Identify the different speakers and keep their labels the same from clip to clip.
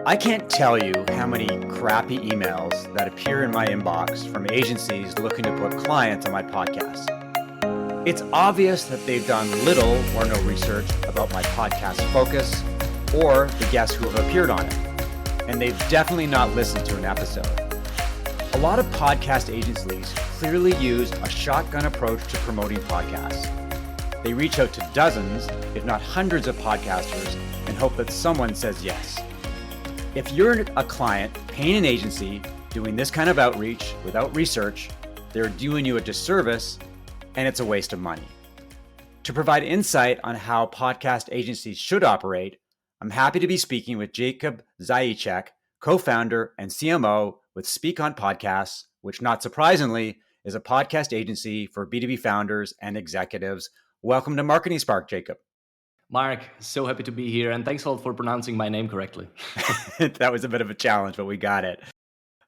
Speaker 1: I can't tell you how many crappy emails that appear in my inbox from agencies looking to put clients on my podcast. It's obvious that they've done little or no research about my podcast focus or the guests who have appeared on it, and they've definitely not listened to an episode. A lot of podcast agencies clearly use a shotgun approach to promoting podcasts. They reach out to dozens, if not hundreds of podcasters and hope that someone says yes. If you're a client paying an agency doing this kind of outreach without research, they're doing you a disservice and it's a waste of money. To provide insight on how podcast agencies should operate, I'm happy to be speaking with Jakub Zajicek, co-founder and CMO with Speak On Podcasts, which not surprisingly is a podcast agency for B2B founders and executives. Welcome to Marketing Spark, Jakub.
Speaker 2: Mark, so happy to be here, and thanks a lot for pronouncing my name correctly.
Speaker 1: That was a bit of a challenge, but we got it.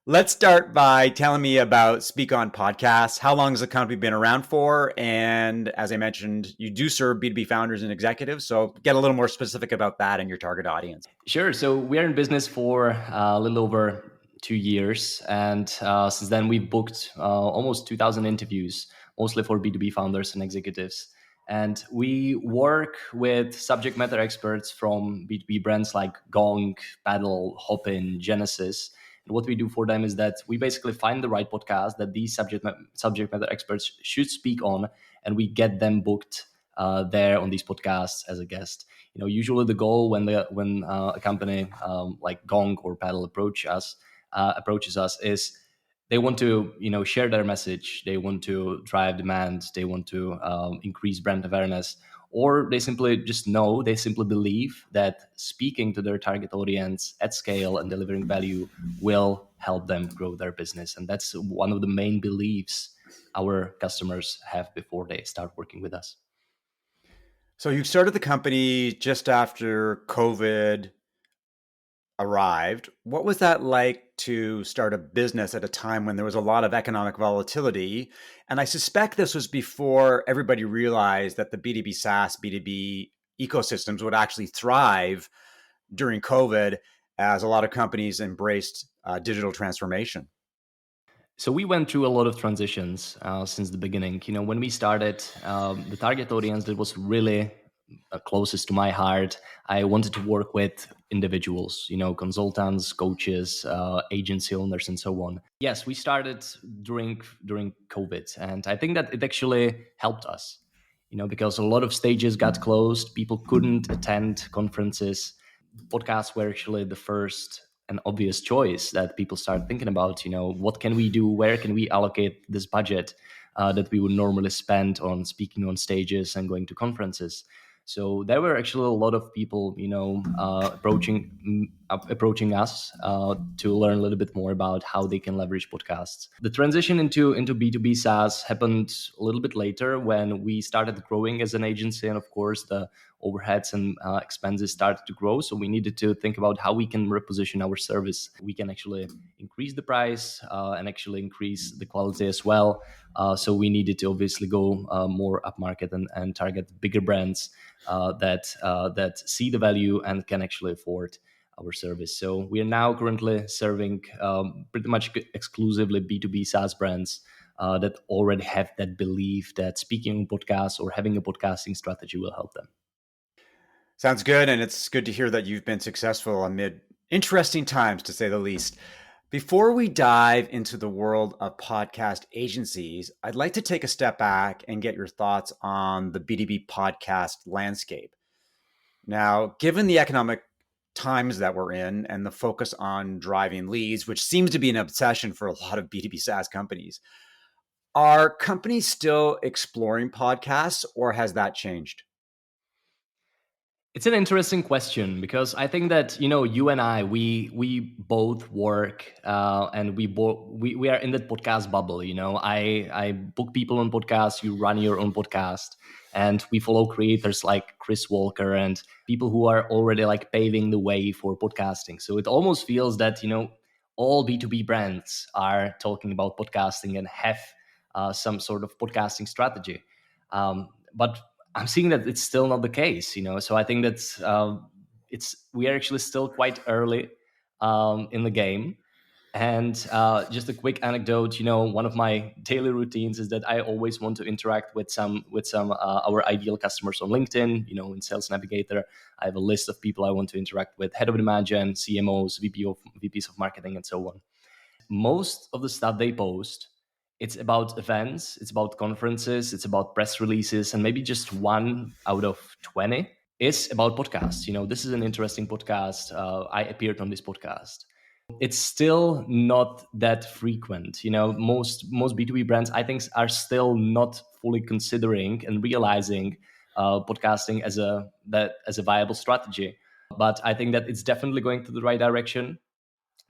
Speaker 1: Let's start by telling me about Speak On Podcasts. How long has the company been around for? And as I mentioned, you do serve B2B founders and executives, so get a little more specific about that and your target audience.
Speaker 2: Sure. So we're in business for a little over 2 years, and since then we've booked almost 2,000 interviews, mostly for B2B founders and executives. And we work with subject matter experts from B2B brands like Gong, Paddle, Hopin, Genesis. And what we do for them is that we basically find the right podcast that these subject matter experts should speak on, and we get them booked there on these podcasts as a guest. Usually the goal when a company like Gong or Paddle approaches us is they want to, share their message. They want to drive demand. They want to increase brand awareness, or they simply believe that speaking to their target audience at scale and delivering value will help them grow their business. And that's one of the main beliefs our customers have before they start working with us.
Speaker 1: So you started the company just after COVID arrived. What was that like to start a business at a time when there was a lot of economic volatility? And I suspect this was before everybody realized that the B2B SaaS, B2B ecosystems would actually thrive during COVID as a lot of companies embraced digital transformation.
Speaker 2: So we went through a lot of transitions since the beginning. When we started, the target audience that was really closest to my heart, I wanted to work with individuals, consultants, coaches, agency owners, and so on. Yes, we started during COVID, and I think that it actually helped us, because a lot of stages got closed, people couldn't attend conferences. Podcasts were actually the first and obvious choice that people start thinking about. What can we do? Where can we allocate this budget that we would normally spend on speaking on stages and going to conferences? So there were actually a lot of people, approaching us to learn a little bit more about how they can leverage podcasts. The transition into B2B SaaS happened a little bit later when we started growing as an agency, and of course the overheads and expenses started to grow. So we needed to think about how we can reposition our service. We can actually increase the price and actually increase the quality as well. So we needed to obviously go more upmarket and target bigger brands that see the value and can actually afford our service. So we are now currently serving pretty much exclusively B2B SaaS brands that already have that belief that speaking on podcasts or having a podcasting strategy will help them.
Speaker 1: Sounds good. And it's good to hear that you've been successful amid interesting times, to say the least. Before we dive into the world of podcast agencies, I'd like to take a step back and get your thoughts on the B2B podcast landscape. Now, given the economic times that we're in and the focus on driving leads, which seems to be an obsession for a lot of B2B SaaS companies, are companies still exploring podcasts, or has that changed?
Speaker 2: It's an interesting question because I think that you and I we both work and we are in that podcast bubble. I book people on podcasts. You run your own podcast, and we follow creators like Chris Walker and people who are already like paving the way for podcasting. So it almost feels that all B2B brands are talking about podcasting and have some sort of podcasting strategy, but I'm seeing that it's still not the case, So I think that we are actually still quite early in the game. And just a quick anecdote, one of my daily routines is that I always want to interact with some our ideal customers on LinkedIn. In Sales Navigator, I have a list of people I want to interact with: head of demand gen, CMOs, VPs of marketing, and so on. Most of the stuff they post, it's about events, it's about conferences, it's about press releases, and maybe just one out of 20 is about podcasts. This is an interesting podcast. I appeared on this podcast. It's still not that frequent. Most B2B brands, I think, are still not fully considering and realizing podcasting as a viable strategy. But I think that it's definitely going to the right direction.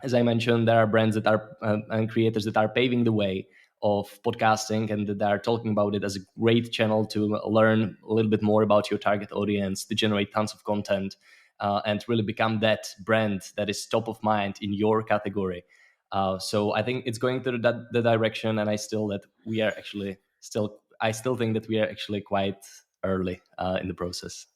Speaker 2: As I mentioned, there are brands that are and creators that are paving the way of podcasting, and that are talking about it as a great channel to learn a little bit more about your target audience, to generate tons of content, and really become that brand that is top of mind in your category. So I think it's going to the direction, and I still think that we are actually quite early in the process.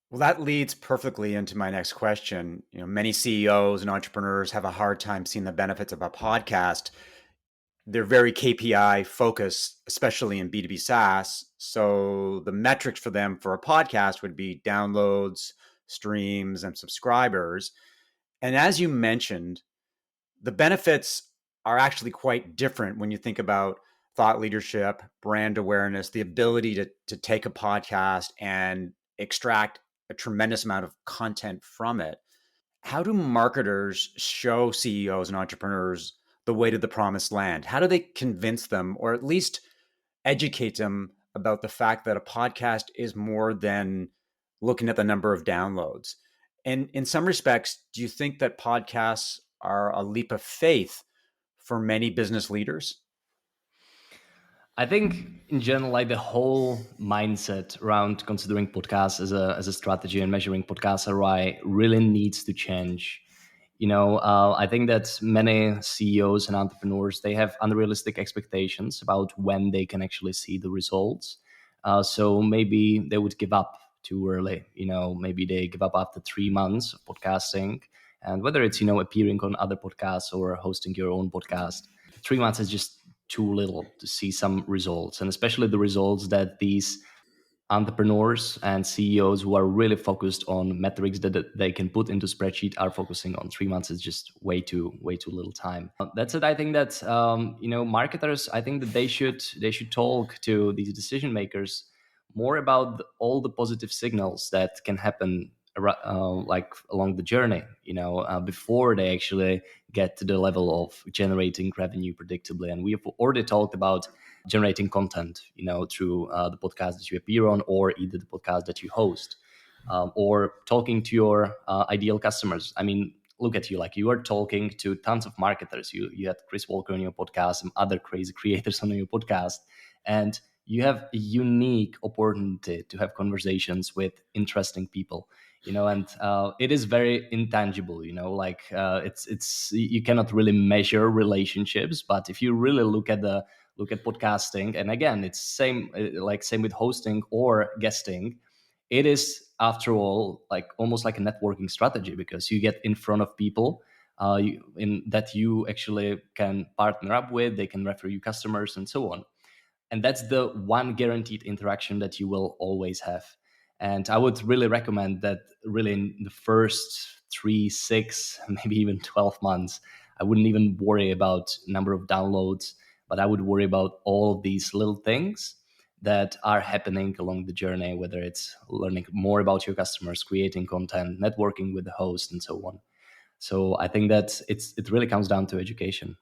Speaker 1: Well, that leads perfectly into my next question. Many CEOs and entrepreneurs have a hard time seeing the benefits of a podcast. They're very KPI focused, especially in B2B SaaS. So the metrics for them for a podcast would be downloads, streams, and subscribers. And as you mentioned, the benefits are actually quite different when you think about thought leadership, brand awareness, the ability to take a podcast and extract a tremendous amount of content from it. How do marketers show CEOs and entrepreneurs the way to the promised land? How do they convince them, or at least educate them about the fact that a podcast is more than looking at the number of downloads? And in some respects, do you think that podcasts are a leap of faith for many business leaders?
Speaker 2: I think in general, like the whole mindset around considering podcasts as a strategy and measuring podcast ROI really needs to change. I think that many CEOs and entrepreneurs, they have unrealistic expectations about when they can actually see the results. So maybe they would give up too early. Maybe they give up after 3 months of podcasting, and whether it's appearing on other podcasts or hosting your own podcast, 3 months is just too little to see some results, and especially the results that these entrepreneurs and CEOs who are really focused on metrics that they can put into spreadsheet are focusing on. 3 months is just way too little time. That's it. I think that marketers, I think that they should talk to these decision makers more about all the positive signals that can happen like along the journey, before they actually get to the level of generating revenue predictably. And we've already talked about generating content, through the podcast that you appear on, or either the podcast that you host, or talking to your ideal customers. I mean, look at you, like you are talking to tons of marketers. You had Chris Walker on your podcast, some other crazy creators on your podcast, and you have a unique opportunity to have conversations with interesting people. And it is very intangible. Like it's you cannot really measure relationships, but if you really look at podcasting, and again, it's same with hosting or guesting, it is after all like almost like a networking strategy, because you get in front of people that you actually can partner up with. They can refer you customers and so on, and that's the one guaranteed interaction that you will always have. And I would really recommend that really in the first 3, 6, maybe even 12 months, I wouldn't even worry about number of downloads, but I would worry about all of these little things that are happening along the journey, whether it's learning more about your customers, creating content, networking with the host, and so on. So I think that it really comes down to education.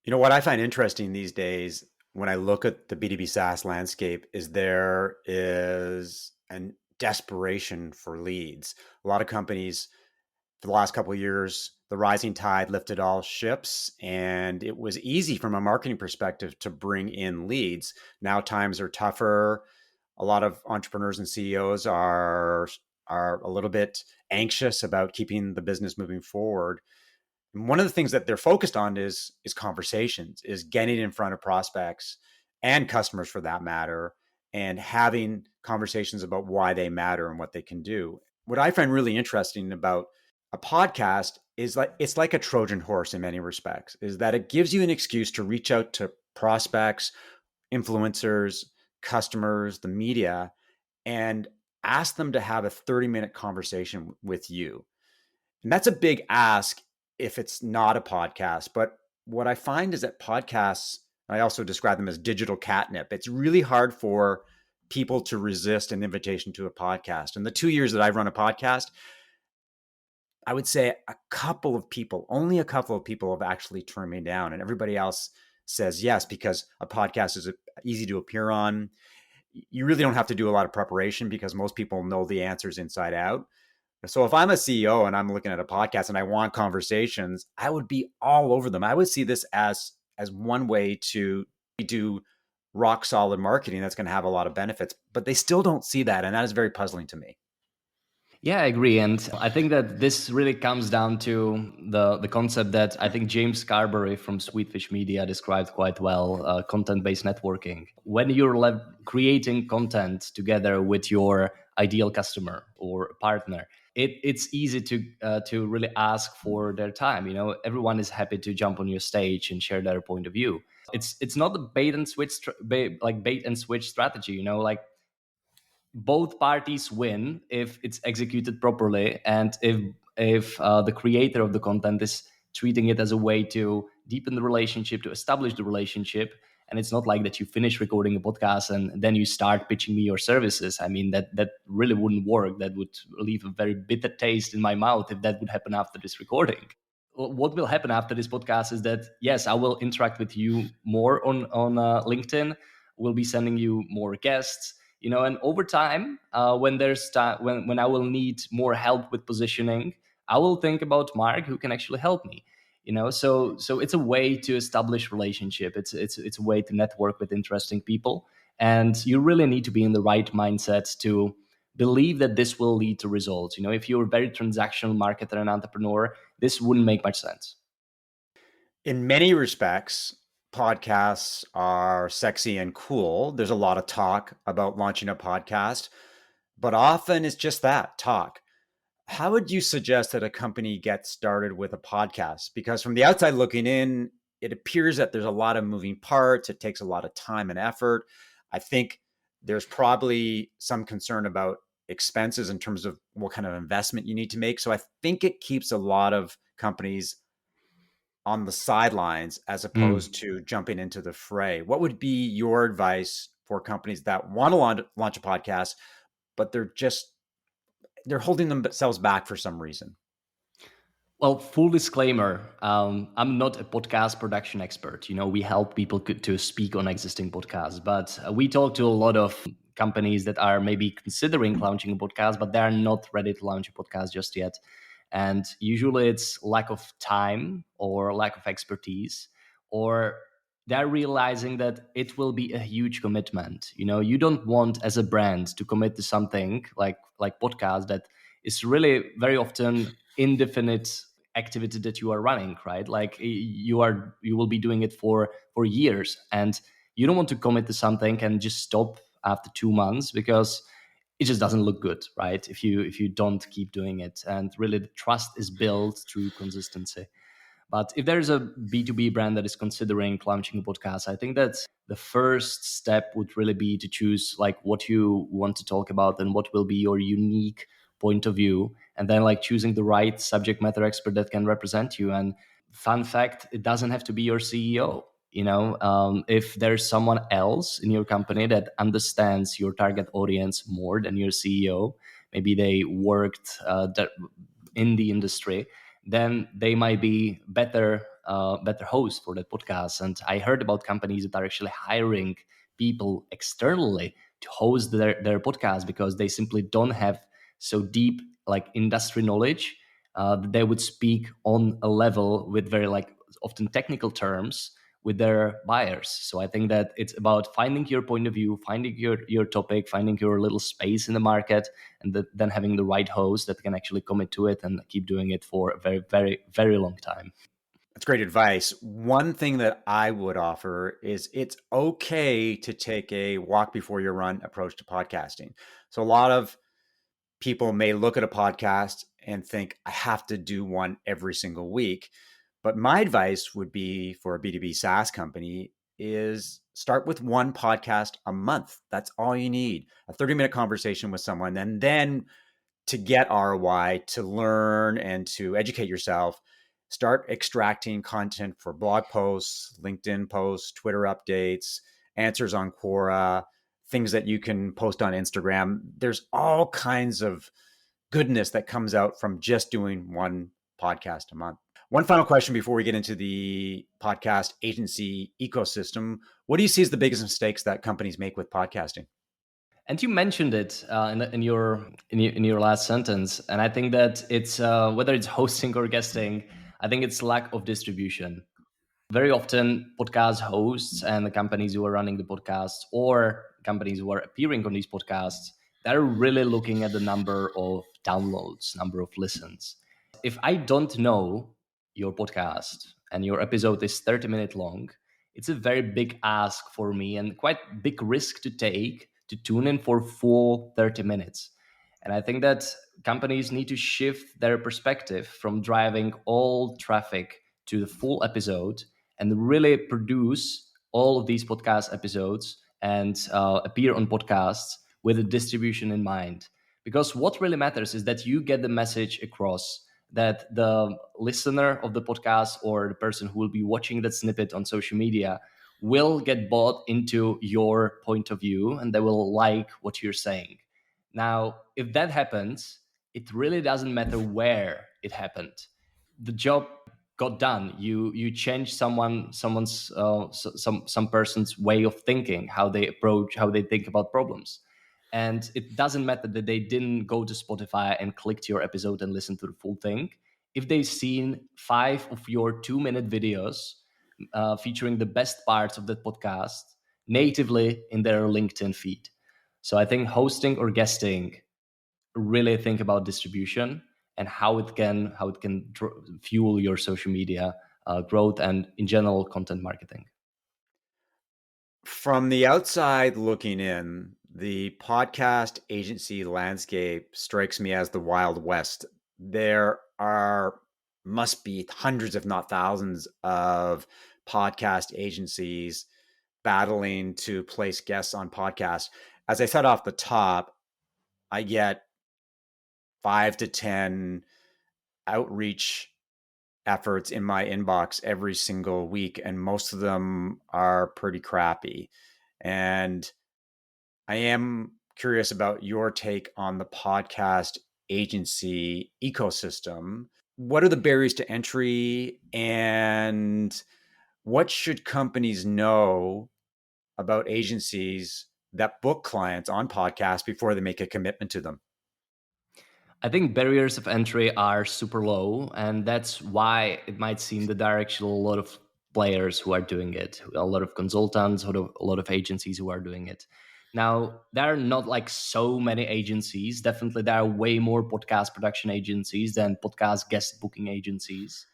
Speaker 1: What I find interesting these days when I look at the B2B SaaS landscape is there is an desperation for leads. A lot of companies for the last couple of years, the rising tide lifted all ships, and it was easy from a marketing perspective to bring in leads. Now times are tougher. A lot of entrepreneurs and CEOs are a little bit anxious about keeping the business moving forward. And one of the things that they're focused on is conversations, is getting in front of prospects and customers for that matter, and having conversations about why they matter and what they can do. What I find really interesting about a podcast is like, it's like a Trojan horse in many respects, is that it gives you an excuse to reach out to prospects, influencers, customers, the media, and ask them to have a 30-minute conversation with you. And that's a big ask if it's not a podcast. But what I find is that podcasts, I also describe them as digital catnip. It's really hard for people to resist an invitation to a podcast. In the 2 years that I've run a podcast, I would say a couple of people, only a couple of people have actually turned me down, and everybody else says yes because a podcast is easy to appear on. You really don't have to do a lot of preparation because most people know the answers inside out. So if I'm a CEO and I'm looking at a podcast and I want conversations, I would be all over them. I would see this as one way to do rock solid marketing that's going to have a lot of benefits, but they still don't see that, and that is very puzzling to me.
Speaker 2: Yeah, I agree, and I think that this really comes down to the concept that I think James Carberry from Sweetfish Media described quite well: content-based networking. When you're creating content together with your ideal customer or partner, it's easy to really ask for their time. You know, everyone is happy to jump on your stage and share their point of view. It's not a bait and switch strategy. You know, like both parties win if it's executed properly, and if the creator of the content is treating it as a way to deepen the relationship, to establish the relationship. And it's not like that you finish recording a podcast and then you start pitching me your services. I mean, that really wouldn't work. That would leave a very bitter taste in my mouth if that would happen after this recording. What will happen after this podcast is that, yes, I will interact with you more on LinkedIn. We'll be sending you more guests, you know, and over time, when there's time, when I will need more help with positioning, I will think about Mark, who can actually help me. You know, so it's a way to establish relationship. It's a way to network with interesting people, and you really need to be in the right mindset to believe that this will lead to results. You know, if you're a very transactional marketer and entrepreneur, this wouldn't make much sense.
Speaker 1: In many respects, podcasts are sexy and cool. There's a lot of talk about launching a podcast, but often it's just that talk. How would you suggest that a company get started with a podcast? Because from the outside looking in, it appears that there's a lot of moving parts. It takes a lot of time and effort. I think there's probably some concern about expenses in terms of what kind of investment you need to make. So I think it keeps a lot of companies on the sidelines as opposed to jumping into the fray. What would be your advice for companies that want to launch a podcast, but they're holding themselves back for some reason?
Speaker 2: Well, full disclaimer, I'm not a podcast production expert. You know, we help people to speak on existing podcasts, but we talk to a lot of companies that are maybe considering launching a podcast, but they are not ready to launch a podcast just yet. And usually it's lack of time or lack of expertise, or they're realizing that it will be a huge commitment. You know, you don't want as a brand to commit to something like podcast that is really very often indefinite activity that you are running, right? Like you will be doing it for years, and you don't want to commit to something and just stop after 2 months, because it just doesn't look good, right? If you don't keep doing it, and really the trust is built through consistency. But if there's a B2B brand that is considering launching a podcast, I think that the first step would really be to choose like what you want to talk about and what will be your unique point of view. And then like choosing the right subject matter expert that can represent you. And fun fact, it doesn't have to be your CEO. You know, if there's someone else in your company that understands your target audience more than your CEO, maybe they worked in the industry, then they might be better host for that podcast. And I heard about companies that are actually hiring people externally to host their podcast because they simply don't have so deep like industry knowledge that they would speak on a level with very like often technical terms with their buyers. So I think that it's about finding your point of view, finding your topic, finding your little space in the market, and then having the right host that can actually commit to it and keep doing it for a very, very, very long time.
Speaker 1: That's great advice. One thing that I would offer is it's okay to take a walk before you run approach to podcasting. So a lot of people may look at a podcast and think I have to do one every single week. But my advice would be for a B2B SaaS company is start with one podcast a month. That's all you need. A 30-minute conversation with someone, and then to get ROI, to learn and to educate yourself, start extracting content for blog posts, LinkedIn posts, Twitter updates, answers on Quora, things that you can post on Instagram. There's all kinds of goodness that comes out from just doing one podcast a month. One final question before we get into the podcast agency ecosystem. What do you see as the biggest mistakes that companies make with podcasting?
Speaker 2: And you mentioned it in your last sentence, and I think that it's whether it's hosting or guesting, I think it's lack of distribution. Very often, podcast hosts and the companies who are running the podcasts or companies who are appearing on these podcasts, they're really looking at the number of downloads, number of listens. If I don't know your podcast and your episode is 30-minute long, it's a very big ask for me and quite big risk to take to tune in for full 30 minutes. And I think that companies need to shift their perspective from driving all traffic to the full episode and really produce all of these podcast episodes and appear on podcasts with a distribution in mind. Because what really matters is that you get the message across, that the listener of the podcast or the person who will be watching that snippet on social media will get bought into your point of view and they will like what you're saying. Now, if that happens, it really doesn't matter where it happened. The job got done. You change someone's some person's way of thinking, how they approach, how they think about problems. And it doesn't matter that they didn't go to Spotify and click to your episode and listen to the full thing. If they've seen 5 of your 2-minute videos featuring the best parts of the podcast natively in their LinkedIn feed. So I think hosting or guesting, really think about distribution and how it can fuel your social media growth and in general content marketing.
Speaker 1: From the outside looking in, the podcast agency landscape strikes me as the Wild West. There must be hundreds, if not thousands, of podcast agencies battling to place guests on podcasts. As I said off the top, I get 5 to 10 outreach efforts in my inbox every single week, and most of them are pretty crappy. And I am curious about your take on the podcast agency ecosystem. What are the barriers to entry, and what should companies know about agencies that book clients on podcasts before they make a commitment to them?
Speaker 2: I think barriers of entry are super low, and that's why it might seem that there are actually a lot of players who are doing it, a lot of consultants, a lot of agencies who are doing it. Now, there are not like so many agencies. Definitely, there are way more podcast production agencies than podcast guest booking agencies.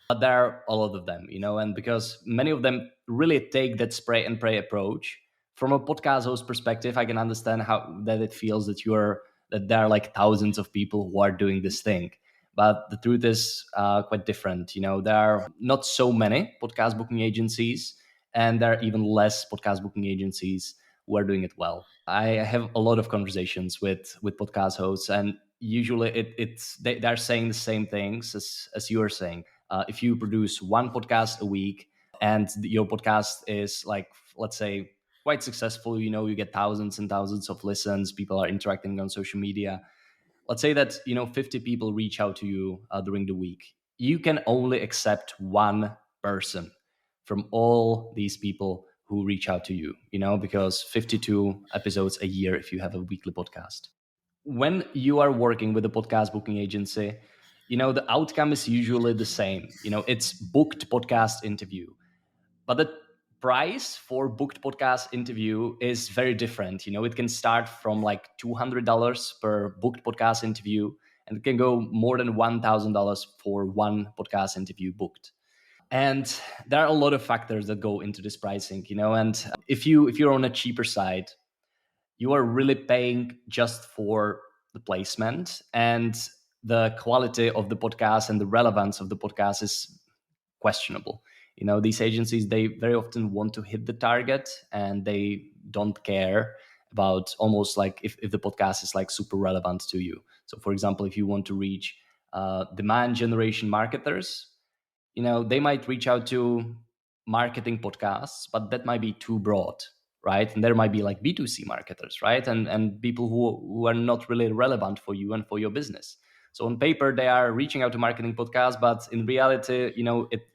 Speaker 2: But there are a lot of them, and because many of them really take that spray and pray approach. From a podcast host perspective, I can understand how that it feels that there are like thousands of people who are doing this thing. But the truth is quite different. There are not so many podcast booking agencies, and there are even less podcast booking agencies who are doing it well. I have a lot of conversations with podcast hosts, and usually they're saying the same things as you are saying. If you produce one podcast a week and your podcast is like, let's say, quite successful, you get thousands and thousands of listens, people are interacting on social media. Let's say that 50 people reach out to you during the week. You can only accept one person from all these people who reach out to you, because 52 episodes a year if you have a weekly podcast. When you are working with a podcast booking agency, the outcome is usually the same. It's booked podcast interview, but the price for booked podcast interview is very different. It can start from like $200 per booked podcast interview, and it can go more than $1,000 for one podcast interview booked. And there are a lot of factors that go into this pricing, and if you're on a cheaper side, you are really paying just for the placement, and the quality of the podcast and the relevance of the podcast is questionable. These agencies, they very often want to hit the target, and they don't care about, almost like, if the podcast is like super relevant to you. So for example, if you want to reach demand generation marketers, they might reach out to marketing podcasts, but that might be too broad, right? And there might be like B2C marketers, right? And people who are not really relevant for you and for your business. So on paper, they are reaching out to marketing podcasts, but in reality,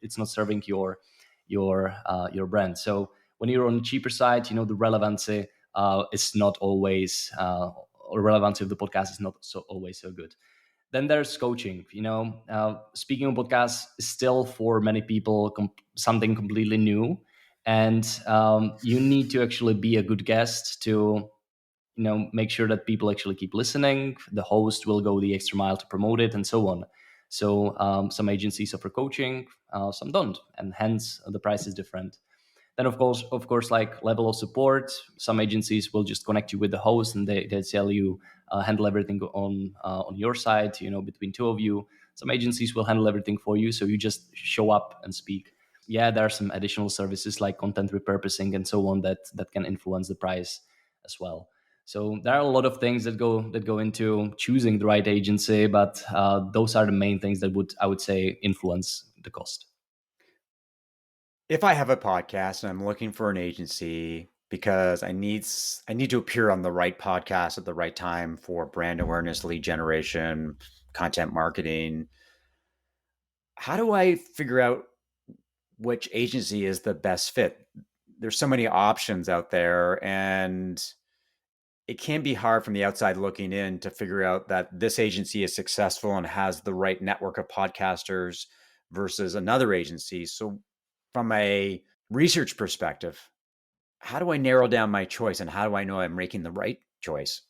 Speaker 2: it's not serving your brand. So when you're on the cheaper side, the relevancy is not always, or relevancy of the podcast is not so always so good. Then there's coaching. Speaking of podcasts is still, for many people, something completely new, and you need to actually be a good guest to make sure that people actually keep listening. The host will go the extra mile to promote it, and so on. So some agencies offer coaching, some don't, and hence the price is different. Then of course, like level of support. Some agencies will just connect you with the host, and they tell you handle everything on your side, between two of you. Some agencies will handle everything for you, so you just show up and speak. Yeah, there are some additional services like content repurposing and so on that can influence the price as well. So there are a lot of things that go into choosing the right agency, but those are the main things that I would say influence the cost.
Speaker 1: If I have a podcast and I'm looking for an agency because I need to appear on the right podcast at the right time for brand awareness, lead generation, content marketing, how do I figure out which agency is the best fit? There's so many options out there, and it can be hard from the outside looking in to figure out that this agency is successful and has the right network of podcasters versus another agency. So, from a research perspective, how do I narrow down my choice, and how do I know I'm making the right choice?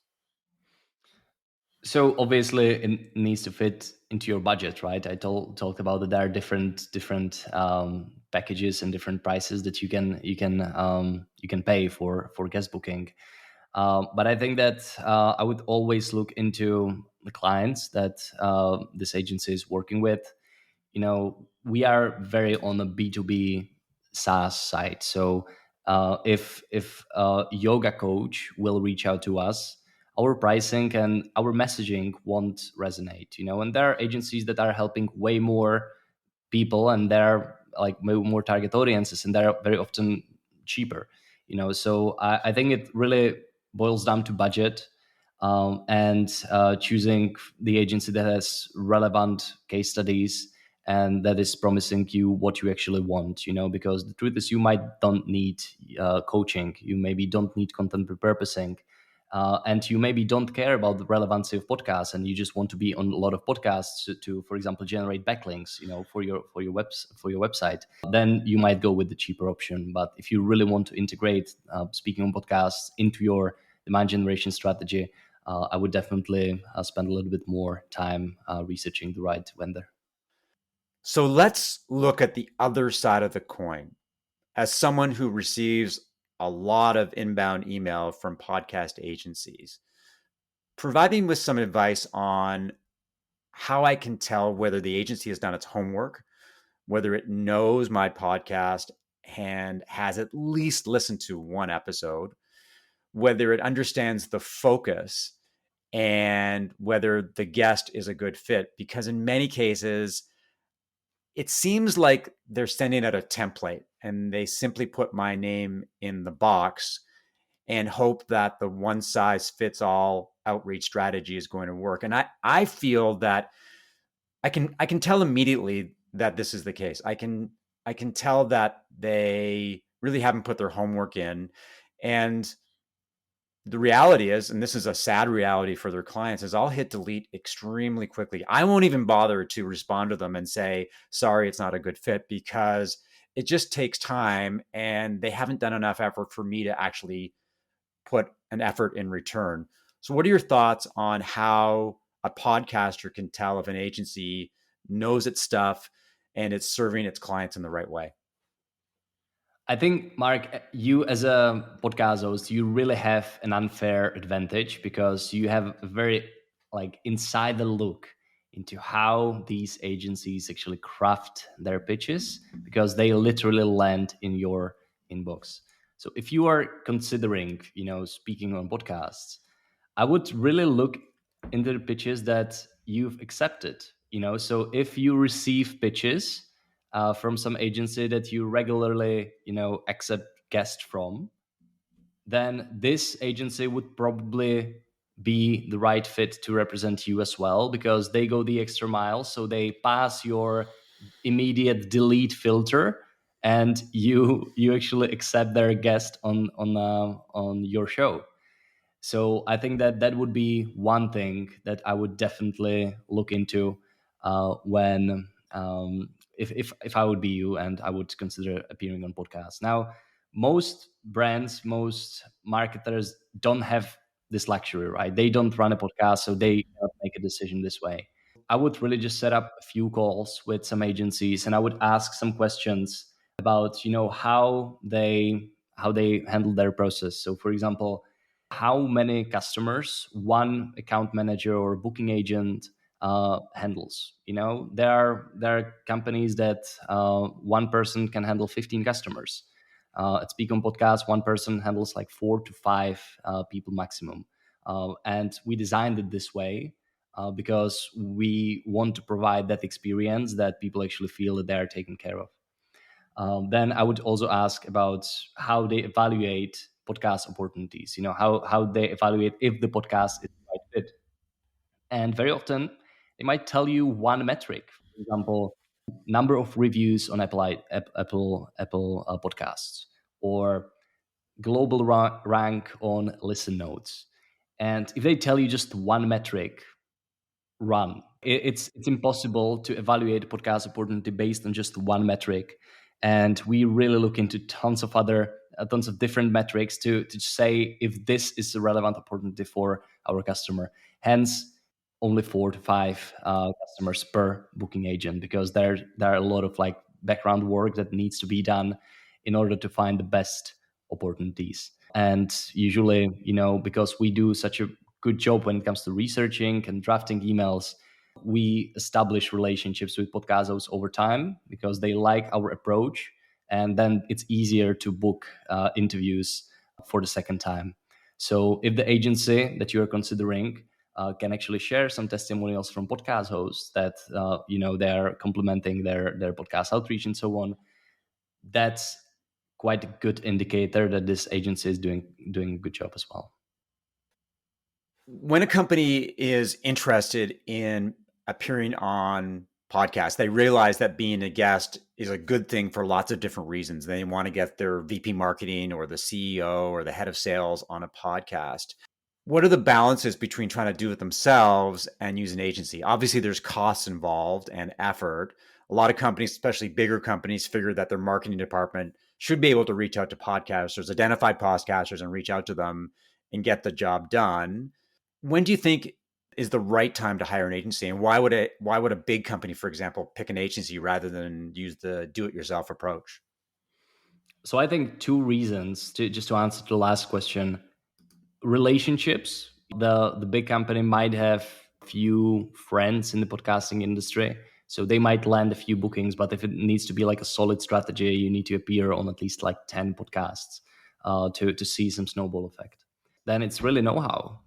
Speaker 2: So obviously it needs to fit into your budget, right? I talked about that there are different packages and different prices that you can pay for guest booking. But I think that I would always look into the clients that this agency is working with. We are very on a B2B SaaS site. So if a yoga coach will reach out to us, our pricing and our messaging won't resonate. And there are agencies that are helping way more people, and they're like more target audiences, and they're very often cheaper. So I think it really boils down to budget, and choosing the agency that has relevant case studies and that is promising you what you actually want. Because the truth is, you might don't need coaching, you maybe don't need content repurposing, and you maybe don't care about the relevancy of podcasts, and you just want to be on a lot of podcasts to, for example, generate backlinks, for your website. Then you might go with the cheaper option. But if you really want to integrate speaking on podcasts into your demand generation strategy, I would definitely spend a little bit more time researching the right vendor.
Speaker 1: So, let's look at the other side of the coin. As someone who receives a lot of inbound email from podcast agencies, providing with some advice on how I can tell whether the agency has done its homework, whether it knows my podcast and has at least listened to one episode, whether it understands the focus, and whether the guest is a good fit. Because in many cases, it seems like they're sending out a template and they simply put my name in the box and hope that the one size fits all outreach strategy is going to work. And I feel that I can tell immediately that this is the case. I can tell that they really haven't put their homework in. And the reality is, and this is a sad reality for their clients, is I'll hit delete extremely quickly. I won't even bother to respond to them and say, sorry, it's not a good fit, because it just takes time and they haven't done enough effort for me to actually put an effort in return. So, what are your thoughts on how a podcaster can tell if an agency knows its stuff and it's serving its clients in the right way?
Speaker 2: I think, Mark, you as a podcast host, you really have an unfair advantage because you have a very like insider look into how these agencies actually craft their pitches, because they literally land in your inbox. So if you are considering, speaking on podcasts, I would really look into the pitches that you've accepted. So if you receive pitches from some agency that you regularly, accept guests from, then this agency would probably be the right fit to represent you as well, because they go the extra mile. So they pass your immediate delete filter, and you actually accept their guest on your show. So I think that that would be one thing that I would definitely look into when if I would be you and I would consider appearing on podcasts. Now, most brands, most marketers don't have this luxury, right? They don't run a podcast, so they cannot make a decision this way. I would really just set up a few calls with some agencies, and I would ask some questions about how they handle their process. So, for example, how many customers one account manager or booking agent handles. There are companies that one person can handle 15 customers. At Speak on Podcast, one person handles like 4 to 5 people maximum. And we designed it this way because we want to provide that experience that people actually feel that they are taken care of. Then I would also ask about how they evaluate podcast opportunities. How they evaluate if the podcast is the right fit. And very often they might tell you one metric, for example, number of reviews on Apple Podcasts, or global rank on Listen Notes. And if they tell you just one metric, run. It's impossible to evaluate a podcast opportunity based on just one metric, and we really look into tons of different metrics to say if this is a relevant opportunity for our customer. Hence, only 4 to 5 customers per booking agent, because there are a lot of like background work that needs to be done in order to find the best opportunities. And usually, because we do such a good job when it comes to researching and drafting emails, we establish relationships with podcast hosts over time because they like our approach, and then it's easier to book interviews for the second time. So if the agency that you are considering can actually share some testimonials from podcast hosts that they're complementing their podcast outreach and so on, that's quite a good indicator that this agency is doing a good job as well.
Speaker 1: When a company is interested in appearing on podcasts, they realize that being a guest is a good thing for lots of different reasons. They want to get their VP marketing or the CEO or the head of sales on a podcast. What are the balances between trying to do it themselves and use an agency? Obviously, there's costs involved and effort. A lot of companies, especially bigger companies, figure that their marketing department should be able to reach out to podcasters, identify podcasters, and reach out to them and get the job done. When do you think is the right time to hire an agency, and why would a big company, for example, pick an agency rather than use the do-it-yourself approach?
Speaker 2: So I think two reasons to answer the last question. Relationships. The big company might have few friends in the podcasting industry, so they might land a few bookings, but if it needs to be like a solid strategy, you need to appear on at least like 10 podcasts to see some snowball effect. Then it's really know-how.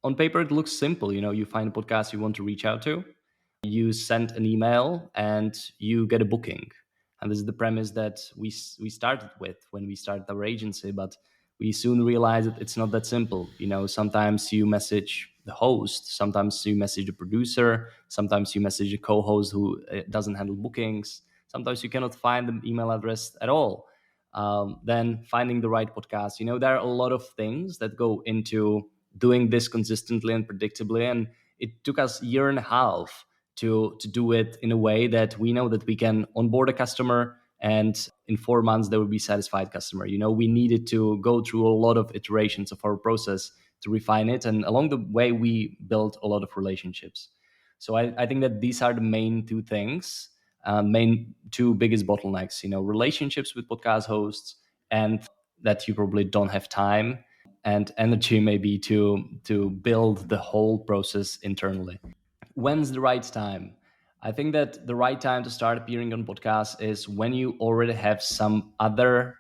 Speaker 2: On paper it looks simple. You find a podcast you want to reach out to, you send an email, and you get a booking. And this is the premise that we started with when we started our agency, but we soon realized that it's not that simple. Sometimes you message the host, sometimes you message the producer, sometimes you message a co-host who doesn't handle bookings, sometimes you cannot find the email address at all. Then finding the right podcast. There are a lot of things that go into doing this consistently and predictably, and it took us a year and a half to do it in a way that we know that we can onboard a customer, and in 4 months they will be satisfied customer. We needed to go through a lot of iterations of our process to refine it, and along the way we built a lot of relationships. So I think that these are the main two things, main two biggest bottlenecks. Relationships with podcast hosts, and that you probably don't have time and energy maybe to build the whole process internally. When's the right time? I think that the right time to start appearing on podcasts is when you already have some other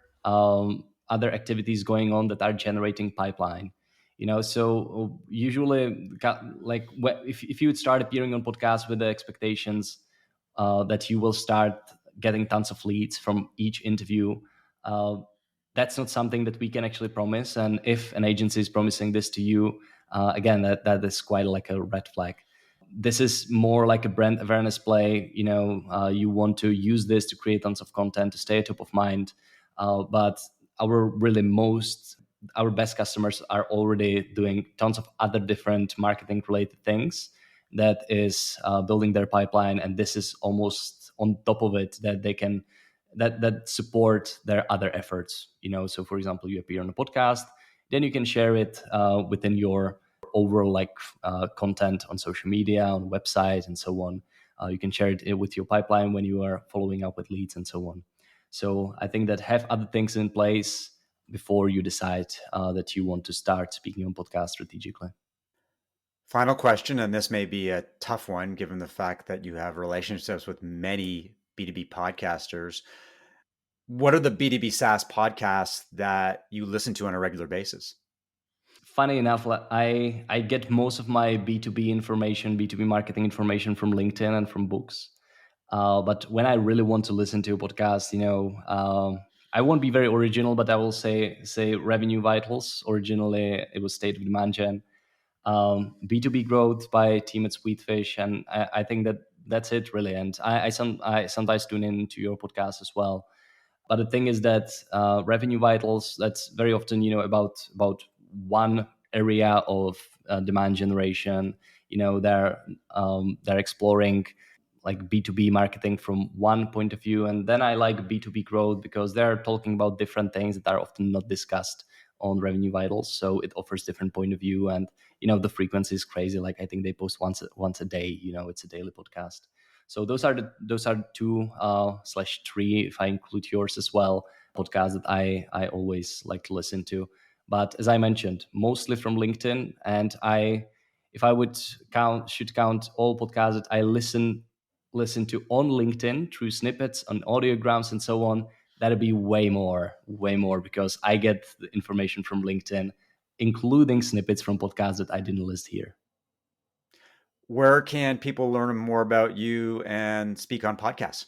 Speaker 2: activities going on that are generating pipeline. So usually, if you would start appearing on podcasts with the expectations that you will start getting tons of leads from each interview, uh, that's not something that we can actually promise. And if an agency is promising this to you, again, that is quite like a red flag. This is more like a brand awareness play. You want to use this to create tons of content to stay top of mind, but our best customers are already doing tons of other different marketing related things that is building their pipeline, and this is almost on top of it that they can that support their other efforts. So for example, you appear on a podcast, then you can share it within your overall content on social media, on website, and so on. You can share it with your pipeline when you are following up with leads and so on. So I think that have other things in place before you decide that you want to start speaking on podcasts strategically.
Speaker 1: Final question, and this may be a tough one given the fact that you have relationships with many B2B podcasters. What are the B2B SaaS podcasts that you listen to on a regular basis?
Speaker 2: Funny enough, I get most of my B2B information, B2B marketing information from LinkedIn and from books. But when I really want to listen to a podcast, I won't be very original, but I will say Revenue Vitals. Originally, it was State of Demand Gen. B2B Growth by Team at Sweetfish, and I think that's it really. And I sometimes tune into your podcast as well. But the thing is that Revenue Vitals, that's very often about one area of demand generation. They're exploring like B2B marketing from one point of view, and then I like B2B Growth because they're talking about different things that are often not discussed on Revenue Vitals. So it offers different point of view, and the frequency is crazy. Like I think they post once a day. It's a daily podcast. So those are two /3, if I include yours as well, podcasts that I always like to listen to. But as I mentioned, mostly from LinkedIn, and if I should count all podcasts that I listen to on LinkedIn through snippets on audiograms and so on, that'd be way more because I get the information from LinkedIn, including snippets from podcasts that I didn't list here.
Speaker 1: Where can people learn more about you and speak on podcasts?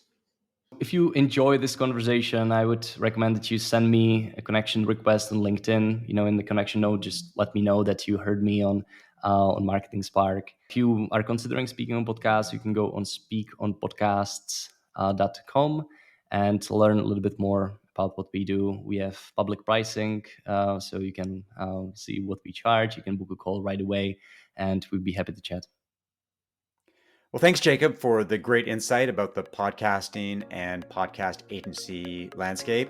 Speaker 2: If you enjoy this conversation, I would recommend that you send me a connection request on LinkedIn. In the connection note, just let me know that you heard me on Marketing Spark. If you are considering speaking on podcasts, you can go on speakonpodcasts.com and learn a little bit more about what we do. We have public pricing, so you can see what we charge. You can book a call right away, and we'd be happy to chat.
Speaker 1: Well, thanks, Jakub, for the great insight about the podcasting and podcast agency landscape.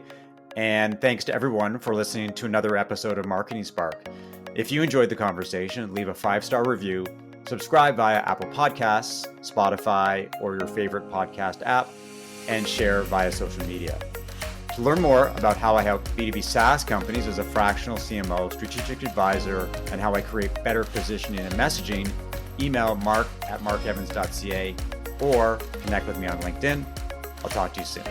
Speaker 1: And thanks to everyone for listening to another episode of Marketing Spark. If you enjoyed the conversation, leave a 5-star review, subscribe via Apple Podcasts, Spotify, or your favorite podcast app, and share via social media. To learn more about how I help B2B SaaS companies as a fractional CMO, strategic advisor, and how I create better positioning and messaging, email mark@markevans.ca or connect with me on LinkedIn. I'll talk to you soon.